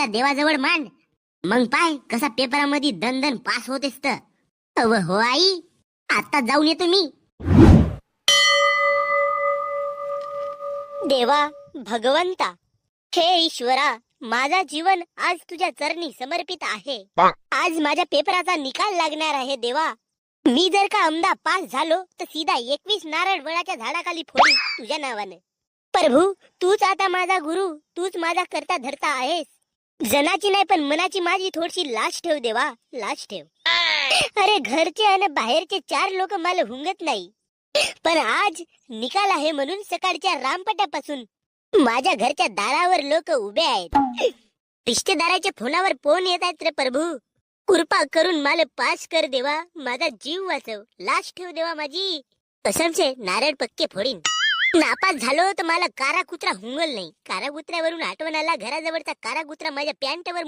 समस्या देवाजवळ मांड, मग पाय कसा पेपरामध्ये दन पास होतेस तर. अव हो आई, आता जाऊन येतो मी. देवा भगवंता, हे ईश्वरा, माझा जीवन आज तुझ्या चरणी समर्पित आहे. आज माझ्या पेपराचा निकाल लागणार आहे देवा. मी जर का अमदा पास झालो तर सीधा 21 नारळ वडाच्या झाडाखाली फोडी तुझ्या नावाने. प्रभू, तूच आता माझा गुरु, तूच माझा करता धरता आहेस. जनाची नाही पण मनाची माझी थोडीशी लाज ठेव देवा, लाज ठेव. अरे घरचे आणि बाहेरचे 4 लोक मला हुंगत नाही, पण आज निकाल आहे म्हणून सकाळच्या रामपट्यापासून माझ्या घरच्या दारावर लोक उभे आहेत. रिश्तेदाराच्या फोनावर फोन येत आहेत रे प्रभू. कृपा करून मला पास कर देवा, माझा जीव वाचव, लाज ठेव देवा माझी. कसमचे नारळ पक्के फोडीन. नापास झालो तर मला कारा कुत्रा हुंगल नाही. कारा कुत्र्यावरून आठवण आला, घराजवळचा कारा कुत्रा माझ्या पॅन्टवर